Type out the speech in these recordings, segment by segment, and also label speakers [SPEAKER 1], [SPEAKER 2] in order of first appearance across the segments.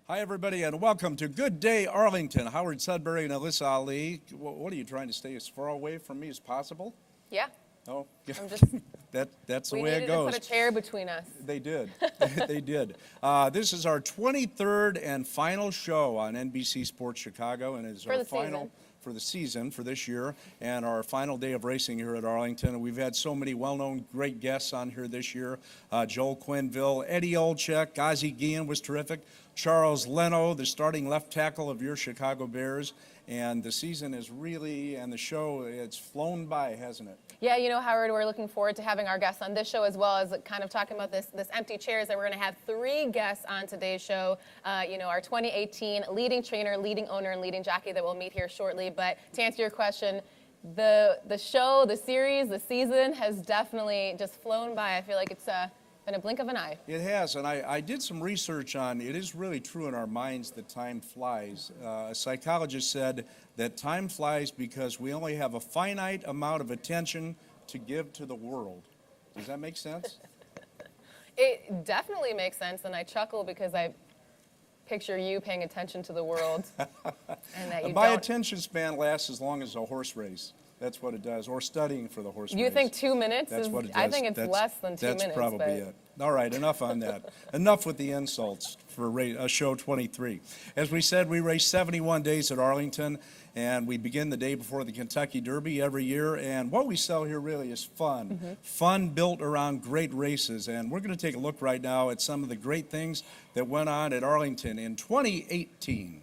[SPEAKER 1] Hi, everybody, and welcome to Good Day Arlington. Howard Sudberry and Alyssa Ali. What are you trying to stay as far away from me as possible?
[SPEAKER 2] Yeah.
[SPEAKER 1] Oh, yeah.
[SPEAKER 2] I'm just.
[SPEAKER 1] That's the
[SPEAKER 2] We
[SPEAKER 1] way it
[SPEAKER 2] needed
[SPEAKER 1] goes.
[SPEAKER 2] to put a chair between us.
[SPEAKER 1] They did. They did. This is our 23rd and final show on NBC Sports Chicago, and it's
[SPEAKER 2] For
[SPEAKER 1] our
[SPEAKER 2] the
[SPEAKER 1] final
[SPEAKER 2] season.
[SPEAKER 1] for the season for this year, and our final day of racing here at Arlington. And we've had so many well-known great guests on here this year. Joel Quenneville, Eddie Olczyk, Ozzie Guillen was terrific. Charles Leno, the starting left tackle of your Chicago Bears. And the season is really, and the show, it's flown by, hasn't it?
[SPEAKER 2] Yeah, you know, Howard, we're looking forward to having our guests on this show as well as kind of talking about this empty chairs that we're going to have 3 guests on today's show. Our 2018 leading trainer, leading owner, and leading jockey that we'll meet here shortly. But to answer your question, the show, the series, the season has definitely just flown by. I feel like it's in a blink of an eye.
[SPEAKER 1] It has, and I did some research on it. Is really true in our minds that time flies. A psychologist said that time flies because we only have a finite amount of attention to give to the world. Does that make sense?
[SPEAKER 2] It definitely makes sense, and I chuckle because I picture you paying attention to the world. And that you
[SPEAKER 1] My
[SPEAKER 2] don't.
[SPEAKER 1] attention span lasts as long as a horse race. That's what it does, or studying for the horse race.
[SPEAKER 2] You think 2 minutes
[SPEAKER 1] That's
[SPEAKER 2] is?
[SPEAKER 1] what it does.
[SPEAKER 2] I think it's less than 2 minutes.
[SPEAKER 1] That's probably
[SPEAKER 2] but
[SPEAKER 1] it. All right, enough on that. Enough with the insults for show 23. As we said, we race 71 days at Arlington, and we begin the day before the Kentucky Derby every year. And what we sell here really is fun.
[SPEAKER 2] Mm-hmm.
[SPEAKER 1] Fun built around great races. And we're going to take a look right now at some of the great things that went on at Arlington in 2018.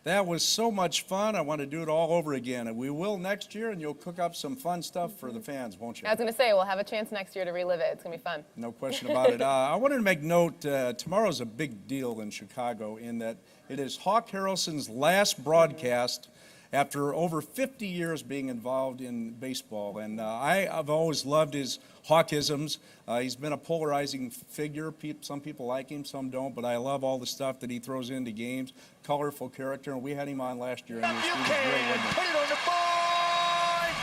[SPEAKER 1] That was so much fun. I want to do it all over again. And we will next year, and you'll cook up some fun stuff for the fans, won't you?
[SPEAKER 2] I was going to say, we'll have a chance next year to relive it. It's going to be fun.
[SPEAKER 1] No question about it. I wanted to make note, tomorrow's a big deal in Chicago in that it is Hawk Harrelson's last broadcast after over 50 years being involved in baseball. And I've always loved his Hawkisms. He's been a polarizing figure. Some people like him, some don't, but I love all the stuff that he throws into games. Colorful character, and we had him on last year. And he was great, wasn't he?
[SPEAKER 3] Put it on the board!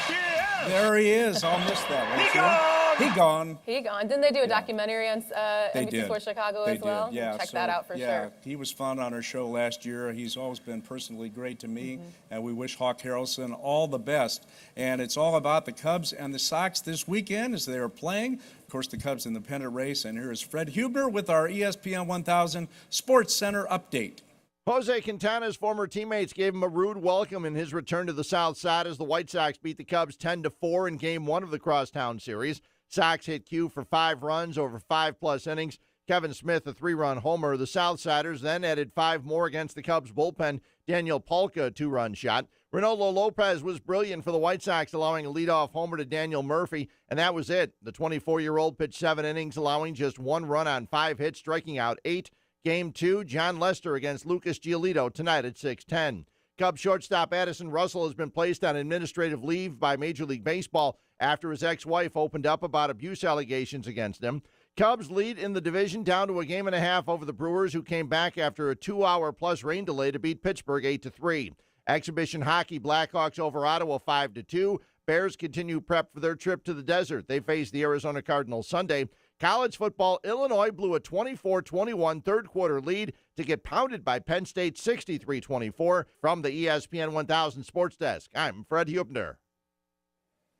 [SPEAKER 3] Yes!
[SPEAKER 1] There he is. I'll miss that one.
[SPEAKER 3] He gone!
[SPEAKER 1] He gone.
[SPEAKER 2] He gone. Didn't they do a documentary on
[SPEAKER 1] They
[SPEAKER 2] NBC
[SPEAKER 1] did.
[SPEAKER 2] Sports Chicago
[SPEAKER 1] They
[SPEAKER 2] as well?
[SPEAKER 1] did, yeah.
[SPEAKER 2] Check
[SPEAKER 1] So,
[SPEAKER 2] that out for
[SPEAKER 1] yeah,
[SPEAKER 2] sure.
[SPEAKER 1] he was fun on our show last year. He's always been personally great to me, and we wish Hawk Harrelson all the best. And it's all about the Cubs and the Sox this weekend as they are playing. Of course, the Cubs in the pennant race. And here is Fred Huebner with our ESPN 1000 Sports Center update.
[SPEAKER 4] Jose Quintana's former teammates gave him a rude welcome in his return to the South Side as the White Sox beat the Cubs 10-4 in Game 1 of the Crosstown Series. Sox hit Q for 5 runs over 5+ innings. Kevin Smith, a 3-run homer. The Southsiders then added 5 more against the Cubs bullpen. Daniel Polka, a 2-run shot. Ronaldo Lopez was brilliant for the White Sox, allowing a leadoff homer to Daniel Murphy, and that was it. The 24-year-old pitched 7 innings, allowing just 1 run on 5 hits, striking out 8. Game 2, John Lester against Lucas Giolito tonight at 6:10. Cubs shortstop Addison Russell has been placed on administrative leave by Major League Baseball after his ex-wife opened up about abuse allegations against him. Cubs lead in the division down to a 1.5 over the Brewers, who came back after a 2-hour-plus rain delay to beat Pittsburgh 8-3. Exhibition hockey, Blackhawks over Ottawa 5-2. Bears continue prep for their trip to the desert. They face the Arizona Cardinals Sunday. College football, Illinois blew a 24-21 third-quarter lead to get pounded by Penn State 63-24. From the ESPN 1000 Sports Desk, I'm Fred Huebner.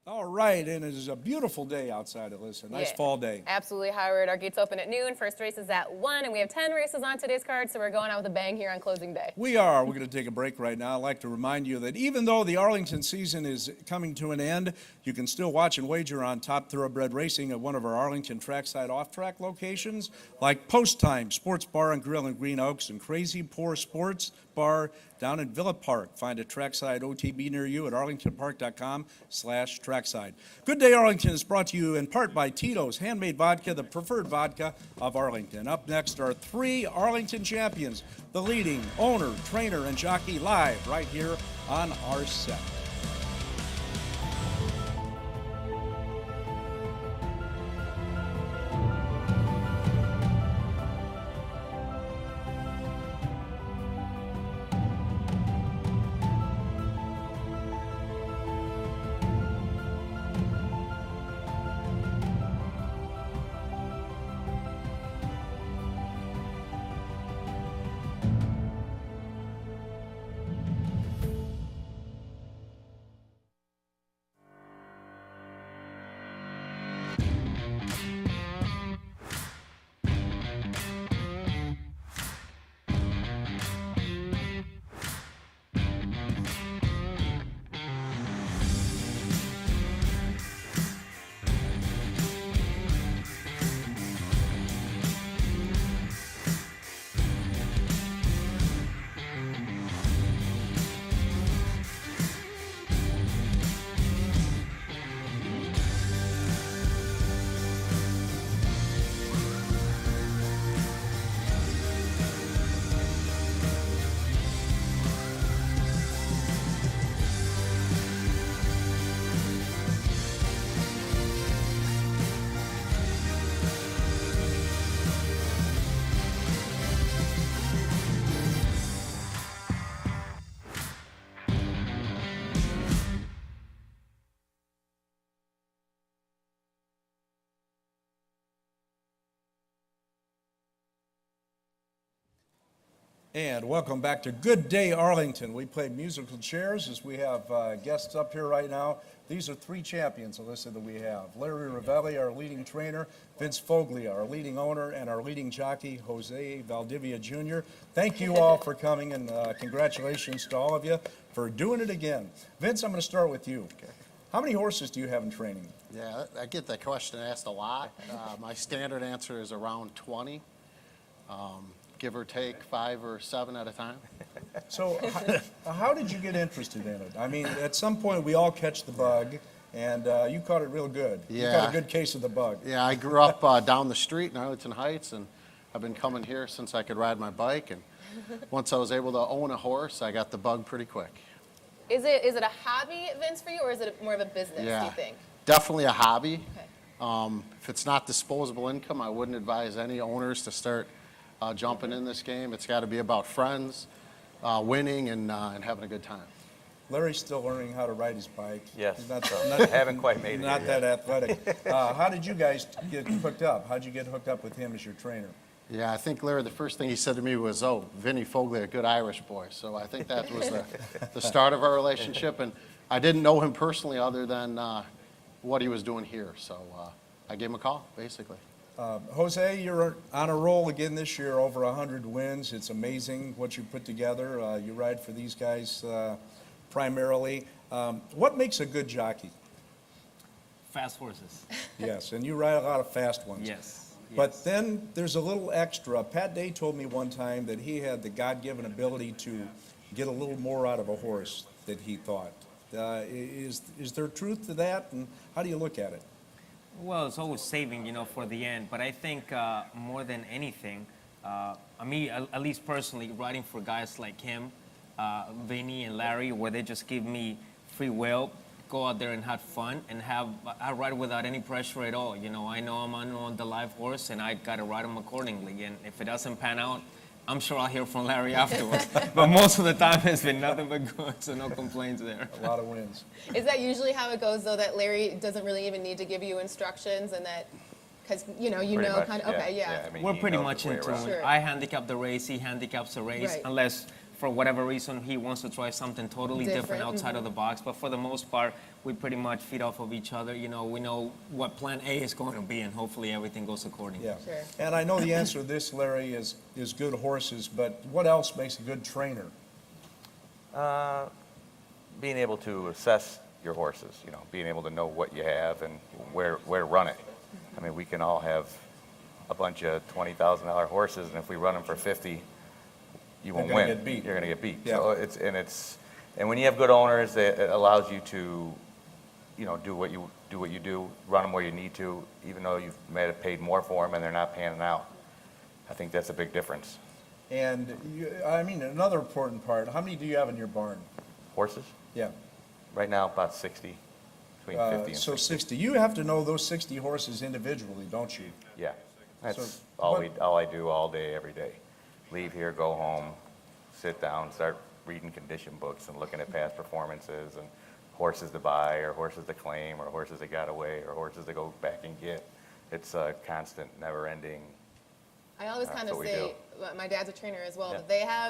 [SPEAKER 1] All right, and it is a beautiful day outside, Alyssa. Nice fall day.
[SPEAKER 2] Absolutely, Howard. Our gates open at noon. First race is at 1, and we have 10 races on today's card, so we're going out with a bang here on closing day.
[SPEAKER 1] We are. We're going to take a break right now. I'd like to remind you that even though the Arlington season is coming to an end, you can still watch and wager on top thoroughbred racing at one of our Arlington trackside off-track locations, like Post Time Sports Bar and Grill in Green Oaks and Crazy Pour Sports Bar down in Villa Park. Find a trackside OTB near you at arlingtonpark.com/trackside. Good Day Arlington is brought to you in part by Tito's Handmade Vodka, the preferred vodka of Arlington. Up next are 3 Arlington champions, the leading owner, trainer, and jockey live right here on our Sept. And welcome back to Good Day Arlington. We play musical chairs as we have guests up here right now. These are 3 champions, Alyssa, that we have. Larry Ravelli, our leading trainer, Vince Foglia, our leading owner, and our leading jockey, Jose Valdivia Jr. Thank you all for coming, and congratulations to all of you for doing it again. Vince, I'm going to start with you.
[SPEAKER 5] Okay.
[SPEAKER 1] How many horses do you have in training?
[SPEAKER 5] Yeah, I get that question asked a lot. My standard answer is around 20. give or take 5 or 7 at a time.
[SPEAKER 1] So how did you get interested in it? I mean, at some point, we all catch the bug, and you caught it real good. You
[SPEAKER 5] Yeah.
[SPEAKER 1] caught a good case of the bug.
[SPEAKER 5] Yeah, I grew up down the street in Arlington Heights, and I've been coming here since I could ride my bike. And once I was able to own a horse, I got the bug pretty quick.
[SPEAKER 2] Is it a hobby, Vince, for you, or is it more of a business, do
[SPEAKER 5] Yeah,
[SPEAKER 2] you think?
[SPEAKER 5] definitely a hobby.
[SPEAKER 2] Okay.
[SPEAKER 5] If it's not disposable income, I wouldn't advise any owners to start jumping in this game. It's got to be about friends, winning, and having a good time.
[SPEAKER 1] Larry's still learning how to ride his bike.
[SPEAKER 6] Yes.
[SPEAKER 1] He's not,
[SPEAKER 6] I haven't quite made it
[SPEAKER 1] Not
[SPEAKER 6] here
[SPEAKER 1] that athletic. How did you guys get hooked up? How'd you get hooked up with him as your trainer?
[SPEAKER 5] Yeah, I think, Larry, the first thing he said to me was, "Oh, Vinny Fogley, a good Irish boy." So I think that was the start of our relationship. And I didn't know him personally other than what he was doing here. So I gave him a call, basically.
[SPEAKER 1] Jose, you're on a roll again this year, over 100 wins. It's amazing what you put together. You ride for these guys primarily. What makes a good jockey?
[SPEAKER 7] Fast horses.
[SPEAKER 1] Yes, and you ride a lot of fast ones.
[SPEAKER 7] Yes.
[SPEAKER 1] But then there's a little extra. Pat Day told me one time that he had the God-given ability to get a little more out of a horse that he thought. Is there truth to that, and how do you look at it?
[SPEAKER 7] Well, it's always saving, for the end. But I think more than anything, me, at least personally, riding for guys like him, Vinny and Larry, where they just give me free will, go out there and have fun, and I ride without any pressure at all. I know I'm on the live horse, and I got to ride him accordingly. And if it doesn't pan out, I'm sure I'll hear from Larry afterwards. But most of the time, it's been nothing but good, so no complaints there.
[SPEAKER 1] A lot of wins.
[SPEAKER 2] Is that usually how it goes, though, that Larry doesn't really even need to give you instructions, and that, because,
[SPEAKER 6] Pretty much,
[SPEAKER 2] kind of, okay, yeah.
[SPEAKER 6] I mean,
[SPEAKER 7] We're
[SPEAKER 6] he
[SPEAKER 7] pretty
[SPEAKER 6] knows
[SPEAKER 7] much
[SPEAKER 6] his way
[SPEAKER 7] in
[SPEAKER 6] around.
[SPEAKER 7] tune.
[SPEAKER 2] Sure.
[SPEAKER 7] I handicap the race, he handicaps the race,
[SPEAKER 2] Right.
[SPEAKER 7] unless for whatever reason he wants to try something totally different
[SPEAKER 2] Different,
[SPEAKER 7] outside of the box. But for the most part, we pretty much feed off of each other. We know what plan A is going to be, and hopefully everything goes accordingly.
[SPEAKER 1] Yeah.
[SPEAKER 2] Sure.
[SPEAKER 1] And I know the answer to this, Larry, is good horses, but what else makes a good trainer?
[SPEAKER 6] Being able to assess your horses, being able to know what you have and where to run it. I mean, we can all have a bunch of $20,000 horses, and if we run them for 50, you won't
[SPEAKER 1] gonna
[SPEAKER 6] win.
[SPEAKER 1] get beat.
[SPEAKER 6] You're going to get beat.
[SPEAKER 1] Yeah.
[SPEAKER 6] So and when you have good owners, it allows you to, do what you do, run them where you need to, even though you've might have paid more for them and they're not panning out. I think that's a big difference.
[SPEAKER 1] And another important part, how many do you have in your barn?
[SPEAKER 6] Horses,
[SPEAKER 1] Yeah.
[SPEAKER 6] right now about 60, between 50 and
[SPEAKER 1] So
[SPEAKER 6] 60.
[SPEAKER 1] 60. You have to know those 60 horses individually, don't you?
[SPEAKER 6] Yeah, that's
[SPEAKER 1] So
[SPEAKER 6] all I do all day, every day. Leave here, go home, sit down, start reading condition books and looking at past performances and horses to buy or horses to claim or horses that got away or horses to go back and get. It's a constant, never-ending.
[SPEAKER 2] I always
[SPEAKER 6] That's
[SPEAKER 2] kind of
[SPEAKER 6] what we
[SPEAKER 2] say, my dad's a trainer as well,
[SPEAKER 6] Yeah.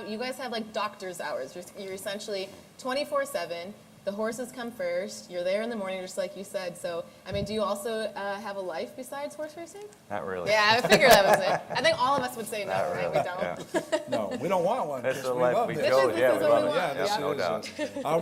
[SPEAKER 2] but you guys have like doctor's hours. You're essentially 24/7. The horses come first. You're there in the morning, just like you said. So, do you also have a life besides horse racing?
[SPEAKER 6] Not really.
[SPEAKER 2] Yeah, I figured that was it. I think all of us would say no,
[SPEAKER 6] Not
[SPEAKER 2] right?
[SPEAKER 6] really.
[SPEAKER 2] We don't.
[SPEAKER 6] Yeah.
[SPEAKER 1] No, we don't want one.
[SPEAKER 6] That's
[SPEAKER 1] 'cause
[SPEAKER 6] the
[SPEAKER 1] we
[SPEAKER 6] life
[SPEAKER 1] love
[SPEAKER 6] we
[SPEAKER 1] this.
[SPEAKER 6] chose.
[SPEAKER 2] This
[SPEAKER 6] Yeah,
[SPEAKER 2] is
[SPEAKER 6] we
[SPEAKER 2] what
[SPEAKER 6] love
[SPEAKER 2] we
[SPEAKER 6] it.
[SPEAKER 2] want.
[SPEAKER 1] this
[SPEAKER 6] Yeah, no
[SPEAKER 1] is,
[SPEAKER 6] doubt.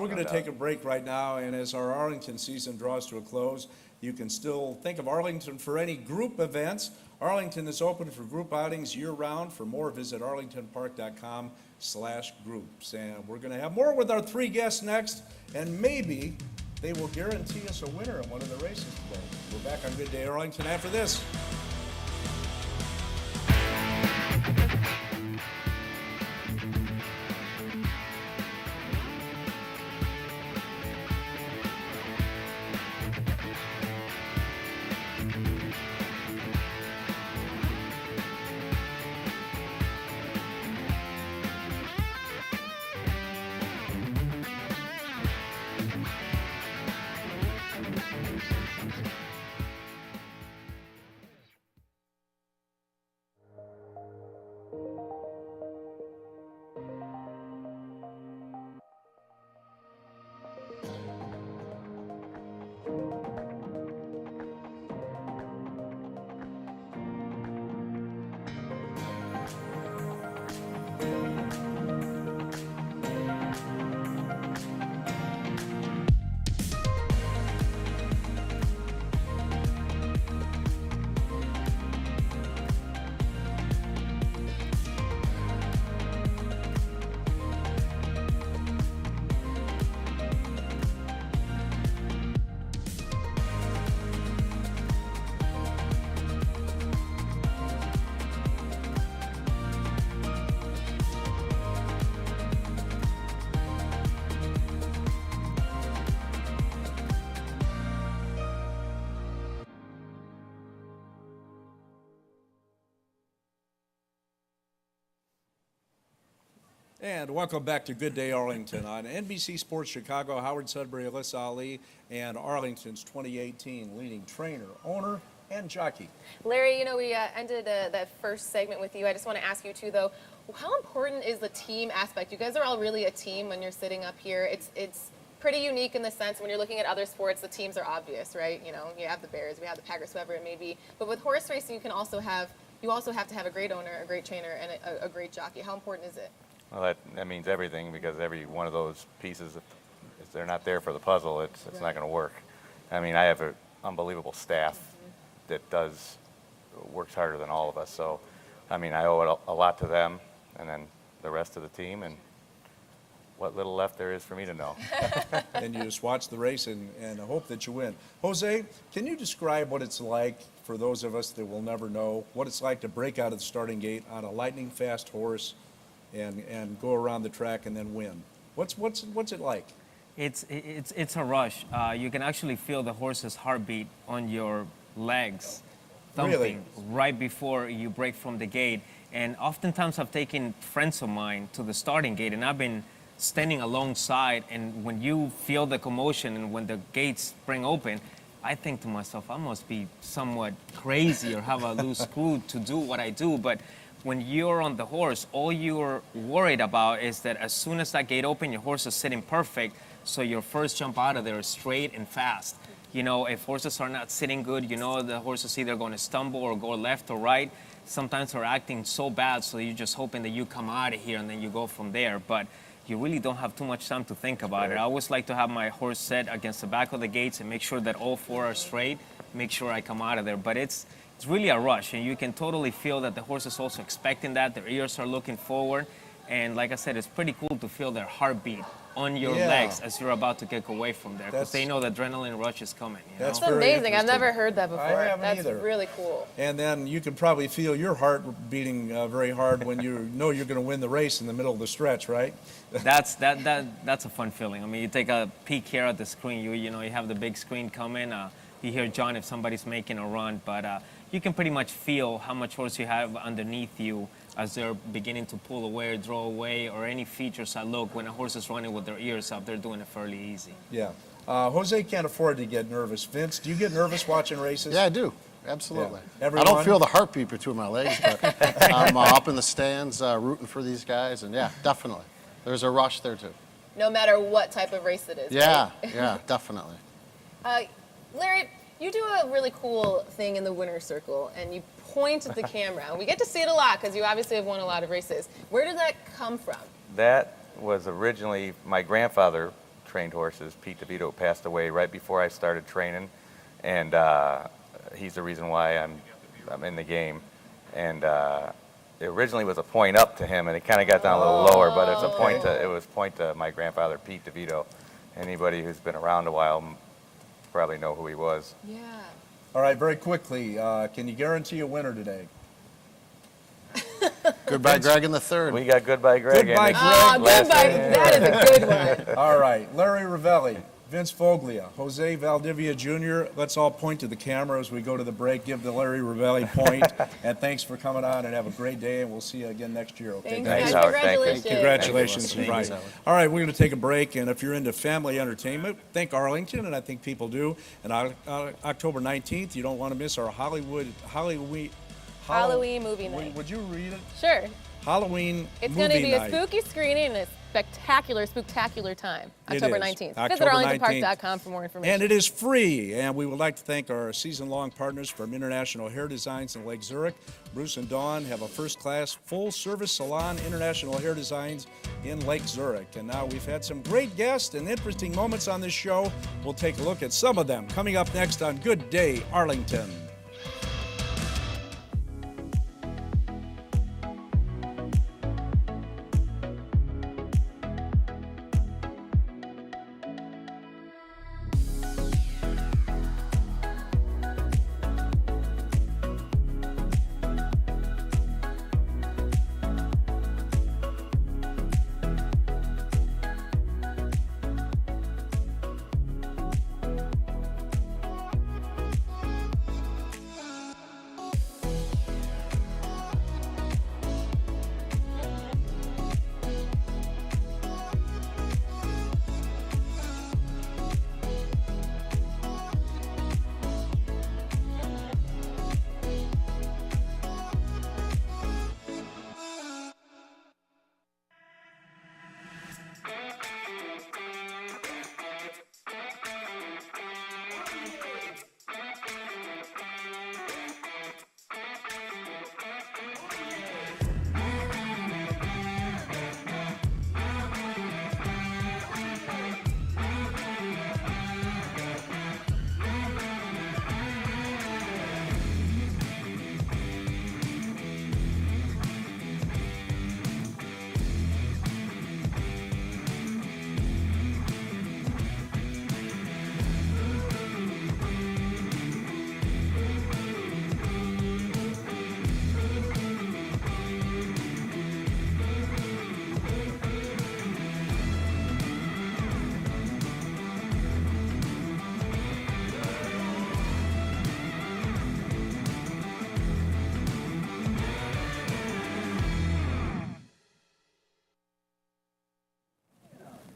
[SPEAKER 1] We're going to
[SPEAKER 6] No
[SPEAKER 1] take a
[SPEAKER 6] doubt.
[SPEAKER 1] break right now, and as our Arlington season draws to a close, you can still think of Arlington for any group events. Arlington is open for group outings year-round. For more, visit arlingtonpark.com/groups. And we're going to have more with our 3 guests next, and maybe they will guarantee us a winner in one of the races today. We're back on Good Day Arlington after this. And welcome back to Good Day Arlington on NBC Sports Chicago. Howard Sudberry, Alyssa Ali, and Arlington's 2018 leading trainer, owner, and jockey.
[SPEAKER 2] Larry, you know, we ended that first segment with you. I just want to ask you, too, though, how important is the team aspect? You guys are all really a team when you're sitting up here. It's pretty unique in the sense when you're looking at other sports, the teams are obvious, right? You know, you have the Bears, we have the Packers, whoever it may be. But with horse racing, you also have to have a great owner, a great trainer, and a great jockey. How important is it?
[SPEAKER 6] Well, that means everything, because every one of those pieces, if they're not there for the puzzle, it's not going to work. I mean, I have an unbelievable staff that works harder than all of us. So, I mean, I owe it a lot to them, and then the rest of the team, and what little left there is for me to know.
[SPEAKER 1] And you just watch the race and hope that you win. Jose, can you describe what it's like for those of us that will never know, what it's like to break out of the starting gate on a lightning fast horse and go around the track and then win? What's it like?
[SPEAKER 7] It's a rush. You can actually feel the horse's heartbeat on your legs thumping
[SPEAKER 1] Really?
[SPEAKER 7] right before you break from the gate. And oftentimes I've taken friends of mine to the starting gate, and I've been standing alongside, and when you feel the commotion and when the gates spring open, I think to myself, I must be somewhat crazy or have a loose screw to do what I do. But when you're on the horse, all you're worried about is that as soon as that gate opens, your horse is sitting perfect, so your first jump out of there is straight and fast. You know, if horses are not sitting good, you know the horse is either going to stumble or go left or right. Sometimes they're acting so bad, so you're just hoping that you come out of here and then you go from there. But you really don't have too much time to think about it. I always like to have my horse set against the back of the gates and make sure that all four are straight, make sure I come out of there. But it's really a rush, and you can totally feel that the horse is also expecting that. Their ears are looking forward. And like I said, it's pretty cool to feel their heartbeat on your legs as you're about to get away from there, because they know the adrenaline rush is coming.
[SPEAKER 1] That's
[SPEAKER 2] It's
[SPEAKER 1] very
[SPEAKER 2] amazing. I've
[SPEAKER 1] interesting.
[SPEAKER 2] never heard that before.
[SPEAKER 1] I haven't
[SPEAKER 2] That's
[SPEAKER 1] either.
[SPEAKER 2] really cool.
[SPEAKER 1] And then you can probably feel your heart beating very hard when you know you're going to win the race in the middle of the stretch, right?
[SPEAKER 7] That's a fun feeling. I mean, you take a peek here at the screen. You know, you have the big screen coming. You hear John if somebody's making a run, but you can pretty much feel how much horse you have underneath you as they're beginning to pull away or draw away, or any features I look. When a horse is running with their ears up, they're doing it fairly easy.
[SPEAKER 1] Yeah. Jose can't afford to get nervous. Vince, do you get nervous watching races?
[SPEAKER 5] Yeah, I do. Absolutely.
[SPEAKER 1] Yeah.
[SPEAKER 5] I
[SPEAKER 1] Everyone?
[SPEAKER 5] don't feel the heartbeat between my legs, but I'm up in the stands rooting for these guys, and yeah, definitely. There's a rush there too.
[SPEAKER 2] No matter what type of race it is.
[SPEAKER 5] Yeah,
[SPEAKER 2] right?
[SPEAKER 5] yeah, definitely.
[SPEAKER 2] Larry, you do a really cool thing in the winner's circle, and you point at the camera. And we get to see it a lot because you obviously have won a lot of races. Where did that come from?
[SPEAKER 6] That was originally, my grandfather trained horses. Pete DeVito passed away right before I started training, and he's the reason why I'm in the game. And it originally was a point up to him, and it kind of got down a little lower, but it's a point to, it was point to my grandfather, Pete DeVito. Anybody who's been around a while probably know who he was.
[SPEAKER 2] Yeah.
[SPEAKER 1] All right, very quickly, can you guarantee a winner today?
[SPEAKER 5] Goodbye, Greg in the third.
[SPEAKER 6] We got Goodbye Greg.
[SPEAKER 1] Goodbye,
[SPEAKER 6] in it.
[SPEAKER 1] Greg.
[SPEAKER 2] Oh,
[SPEAKER 6] Last
[SPEAKER 2] goodbye.
[SPEAKER 6] name.
[SPEAKER 2] That is a good one.
[SPEAKER 1] All right, Larry Ravelli, Vince Foglia, Jose Valdivia Jr. Let's all point to the camera as we go to the break. Give the Larry Ravelli point. And thanks for coming on, and have a great day, and we'll see you again next year. Okay,
[SPEAKER 2] Thanks,
[SPEAKER 1] guys?
[SPEAKER 6] Thanks,
[SPEAKER 2] guys.
[SPEAKER 6] Howard. Thank you.
[SPEAKER 2] Congratulations.
[SPEAKER 1] Congratulations.
[SPEAKER 6] Thank you.
[SPEAKER 1] Right. All right, we're going to take a break, and if you're into family entertainment, think Arlington, and I think people do. And October 19th, you don't want to miss our Halloween
[SPEAKER 2] movie night.
[SPEAKER 1] Would you read it?
[SPEAKER 2] Sure.
[SPEAKER 1] Halloween
[SPEAKER 2] It's
[SPEAKER 1] movie
[SPEAKER 2] going to be
[SPEAKER 1] night.
[SPEAKER 2] a spooky screening and a spectacular time.
[SPEAKER 1] It
[SPEAKER 2] October
[SPEAKER 1] is.
[SPEAKER 2] 19th.
[SPEAKER 1] October
[SPEAKER 2] Visit
[SPEAKER 1] 19th.
[SPEAKER 2] arlingtonpark.com for more information.
[SPEAKER 1] And it is free. And we would like to thank our season-long partners from International Hair Designs in Lake Zurich. Bruce and Dawn have a first-class, full-service salon, International Hair Designs in Lake Zurich. And now we've had some great guests and interesting moments on this show. We'll take a look at some of them coming up next on Good Day Arlington.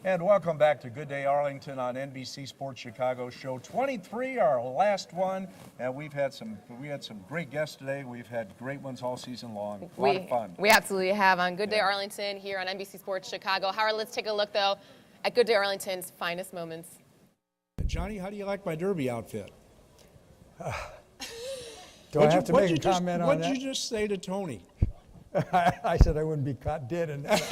[SPEAKER 1] And welcome back to Good Day Arlington on NBC Sports Chicago, show 23, our last one. And we had some great guests today. We've had great ones all season long. A lot of fun.
[SPEAKER 2] We absolutely have on Good Day Arlington here on NBC Sports Chicago. Howard, let's take a look though at Good Day Arlington's finest moments.
[SPEAKER 1] Johnny, how do you like my derby outfit?
[SPEAKER 8] Do I have to make a comment on that?
[SPEAKER 1] What did you just say to Tony?
[SPEAKER 8] I said I wouldn't be caught dead in that.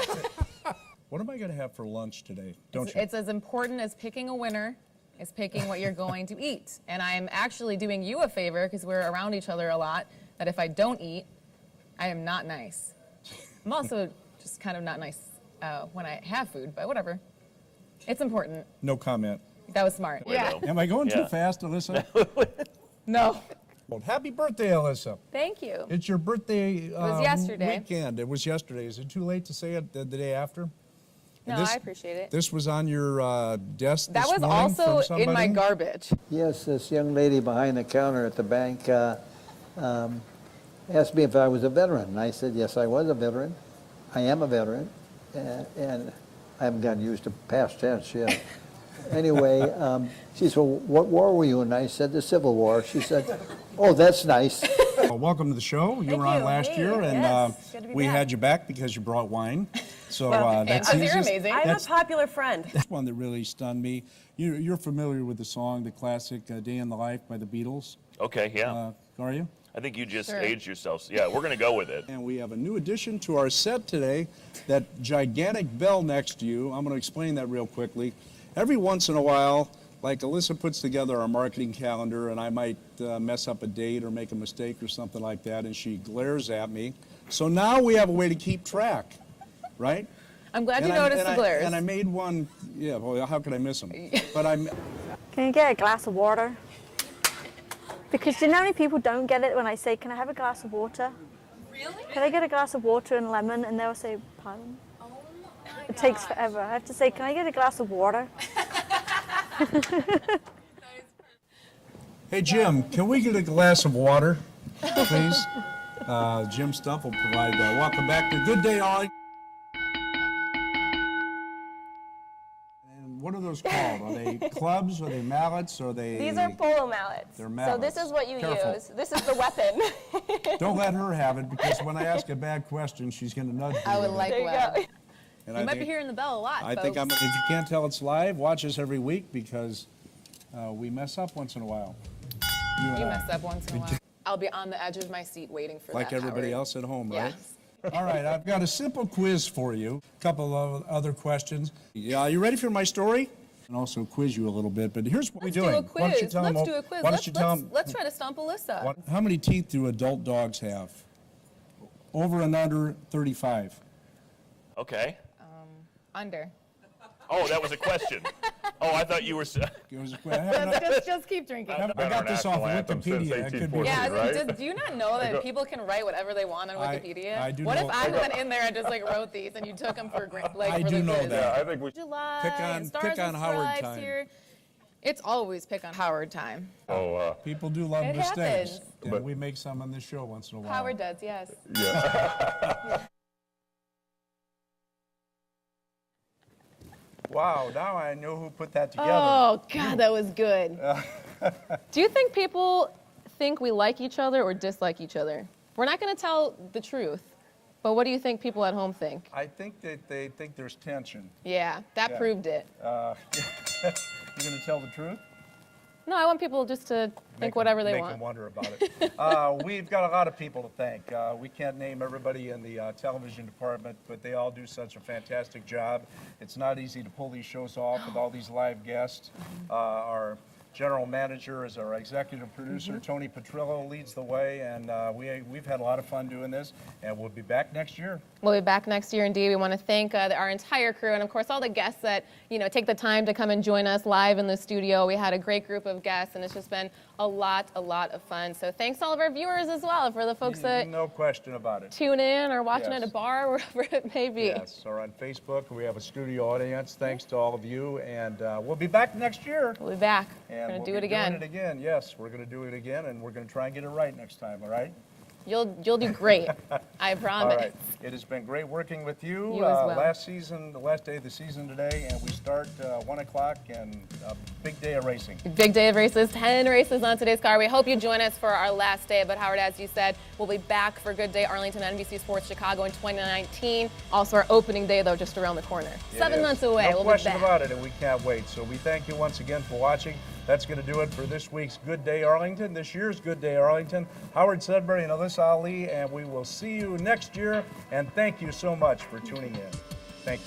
[SPEAKER 1] What am I going to have for lunch today? Don't you?
[SPEAKER 2] It's as important as picking a winner as picking what you're going to eat. And I'm actually doing you a favor because we're around each other a lot, that if I don't eat, I am not nice. I'm also just kind of not nice when I have food, but whatever. It's important.
[SPEAKER 1] No comment.
[SPEAKER 2] That was smart. Yeah.
[SPEAKER 1] Am I going too fast, Alyssa?
[SPEAKER 2] No.
[SPEAKER 1] Well, happy birthday, Alyssa.
[SPEAKER 2] Thank you.
[SPEAKER 1] It's your birthday
[SPEAKER 2] was yesterday.
[SPEAKER 1] weekend. It was yesterday. Is it too late to say it the day after?
[SPEAKER 2] No, I appreciate it.
[SPEAKER 1] This was on your desk
[SPEAKER 2] That
[SPEAKER 1] this
[SPEAKER 2] was
[SPEAKER 1] morning from
[SPEAKER 2] also in my
[SPEAKER 1] somebody?
[SPEAKER 2] garbage.
[SPEAKER 9] Yes, this young lady behind the counter at the bank asked me if I was a veteran. And I said, yes, I was a veteran. I am a veteran. And I haven't gotten used to past tense yet. Anyway, she said, well, what war were you in? I said, the Civil War. She said, oh, that's nice.
[SPEAKER 1] Well, welcome to the show. You were on last year, and we had you back because you brought wine. So that's
[SPEAKER 2] You're amazing.
[SPEAKER 10] I'm a popular friend.
[SPEAKER 1] That's one that really stunned me. You're familiar with the song, the classic Day in the Life by the Beatles?
[SPEAKER 3] Okay, yeah.
[SPEAKER 1] Are you?
[SPEAKER 3] I think you just
[SPEAKER 2] Sure.
[SPEAKER 3] aged yourself. Yeah, we're going to go with it.
[SPEAKER 1] And we have a new addition to our set today, that gigantic bell next to you. I'm going to explain that real quickly. Every once in a while, like Alyssa puts together our marketing calendar, and I might mess up a date or make a mistake or something like that, and she glares at me. So now we have a way to keep track, right?
[SPEAKER 2] I'm glad you noticed the glares.
[SPEAKER 1] And I made one, yeah, well, how could I miss them? But I'm...
[SPEAKER 10] Can you get a glass of water? Because you know how many people don't get it when I say, can I have a glass of water?
[SPEAKER 2] Really?
[SPEAKER 10] Can I get a glass of water and lemon? And they'll say, pardon?
[SPEAKER 2] Oh my
[SPEAKER 10] It takes forever. I have to say, can I get a glass of water?
[SPEAKER 1] Hey, Jim, can we get a glass of water, please? Jim Stuff will provide that. Welcome back to Good Day Arlington. And what are those called? Are they clubs? Are they mallets? Are they...
[SPEAKER 11] These are polo mallets.
[SPEAKER 1] They're
[SPEAKER 11] So
[SPEAKER 1] mallets.
[SPEAKER 11] this is what you
[SPEAKER 1] Careful.
[SPEAKER 11] use. This is the weapon.
[SPEAKER 1] Don't let her have it, because when I ask a bad question, she's going to nudge me.
[SPEAKER 2] I would
[SPEAKER 1] with it.
[SPEAKER 2] like
[SPEAKER 11] There you
[SPEAKER 2] well.
[SPEAKER 11] go.
[SPEAKER 1] And
[SPEAKER 2] You
[SPEAKER 1] I
[SPEAKER 2] might be
[SPEAKER 1] think-
[SPEAKER 2] hearing the bell a lot,
[SPEAKER 1] I
[SPEAKER 2] folks.
[SPEAKER 1] think if you can't tell it's live, watch us every week, because we mess up once in a while. You and
[SPEAKER 2] You
[SPEAKER 1] I.
[SPEAKER 2] mess up once in a while. I'll be on the edge of my seat waiting for
[SPEAKER 1] Like
[SPEAKER 2] that,
[SPEAKER 1] everybody
[SPEAKER 2] Howard.
[SPEAKER 1] else at home, right?
[SPEAKER 2] Yes.
[SPEAKER 1] All right, I've got a simple quiz for you. A couple of other questions. Yeah, are you ready for my story? And also quiz you a little bit, but here's what
[SPEAKER 2] Let's
[SPEAKER 1] we're doing.
[SPEAKER 2] do a
[SPEAKER 1] Why don't you
[SPEAKER 2] quiz.
[SPEAKER 1] tell
[SPEAKER 2] Let's
[SPEAKER 1] them,
[SPEAKER 2] do a quiz.
[SPEAKER 1] Why don't you tell them,
[SPEAKER 2] Let's try to stump Alyssa.
[SPEAKER 1] how many teeth do adult dogs have? Over and under 35.
[SPEAKER 3] Okay.
[SPEAKER 2] Under.
[SPEAKER 3] Oh, that was a question. Oh, I thought you were...
[SPEAKER 1] It was a quiz. I have
[SPEAKER 2] Just keep drinking.
[SPEAKER 1] I got this off Wikipedia. It could be
[SPEAKER 2] Yeah,
[SPEAKER 3] right?
[SPEAKER 2] do you not know that people can write whatever they want on
[SPEAKER 1] I-
[SPEAKER 2] Wikipedia?
[SPEAKER 1] I do
[SPEAKER 2] what
[SPEAKER 1] know-
[SPEAKER 2] if I went in there and just like wrote these and you took them for
[SPEAKER 1] I
[SPEAKER 2] for
[SPEAKER 1] do
[SPEAKER 2] the
[SPEAKER 1] know
[SPEAKER 2] quiz?
[SPEAKER 1] that.
[SPEAKER 3] I think we...
[SPEAKER 2] July,
[SPEAKER 1] Pick on-
[SPEAKER 2] and Stars
[SPEAKER 1] pick on
[SPEAKER 2] and
[SPEAKER 1] Howard
[SPEAKER 2] Stripes
[SPEAKER 1] time.
[SPEAKER 2] here. It's always pick on Howard time.
[SPEAKER 3] Oh,
[SPEAKER 1] People do love
[SPEAKER 2] It
[SPEAKER 1] mistakes.
[SPEAKER 2] happens.
[SPEAKER 1] Yeah, we make some on this show once in a while.
[SPEAKER 2] Howard does, yes.
[SPEAKER 1] Wow, now I know who put that together.
[SPEAKER 2] Oh, God, that was good. Do you think people think we like each other or dislike each other? We're not going to tell the truth, but what do you think people at home think?
[SPEAKER 1] I think that they think there's tension.
[SPEAKER 2] Yeah, that
[SPEAKER 1] Yeah.
[SPEAKER 2] proved it.
[SPEAKER 1] You going to tell the truth?
[SPEAKER 2] No, I want people just to think whatever they
[SPEAKER 1] Make
[SPEAKER 2] want.
[SPEAKER 1] them wonder about it. We've got a lot of people to thank. We can't name everybody in the television department, but they all do such a fantastic job. It's not easy to pull these shows off with all these live guests. Our general manager is our executive producer. Tony Petrillo leads the way, and we've had a lot of fun doing this, and we'll be back next year.
[SPEAKER 2] We'll be back next year indeed. We want to thank our entire crew and, of course, all the guests that, take the time to come and join us live in the studio. We had a great group of guests, and it's just been a lot of fun. So thanks to all of our viewers as well, for the folks that
[SPEAKER 1] No question about it.
[SPEAKER 2] tune in or watching
[SPEAKER 1] Yes.
[SPEAKER 2] at a bar, wherever it may be.
[SPEAKER 1] Yes, or on Facebook, we have a studio audience. Thanks to all of you, and we'll be back next year.
[SPEAKER 2] We'll be back.
[SPEAKER 1] And
[SPEAKER 2] We're going
[SPEAKER 1] we'll
[SPEAKER 2] to do
[SPEAKER 1] be
[SPEAKER 2] it again.
[SPEAKER 1] doing it again, yes. We're going to do it again, and we're going to try and get it right next time, all right?
[SPEAKER 2] You'll do great. I promise.
[SPEAKER 1] All right. It has been great working with you.
[SPEAKER 2] You as well.
[SPEAKER 1] The last day of the season today, and we start 1 o'clock and a big day of racing.
[SPEAKER 2] Big day of races, 10 races on today's card. We hope you join us for our last day. But Howard, as you said, we'll be back for Good Day Arlington, NBC Sports Chicago in 2019. Also our opening day, though, just around the corner.
[SPEAKER 1] It
[SPEAKER 2] 7
[SPEAKER 1] is.
[SPEAKER 2] months away.
[SPEAKER 1] No
[SPEAKER 2] We'll
[SPEAKER 1] question
[SPEAKER 2] be back.
[SPEAKER 1] about it, and we can't wait. So we thank you once again for watching. That's going to do it for this week's Good Day Arlington, this year's Good Day Arlington. Howard Sudberry and Alyssa Ali, and we will see you next year. And thank you so much for tuning in. Thank you.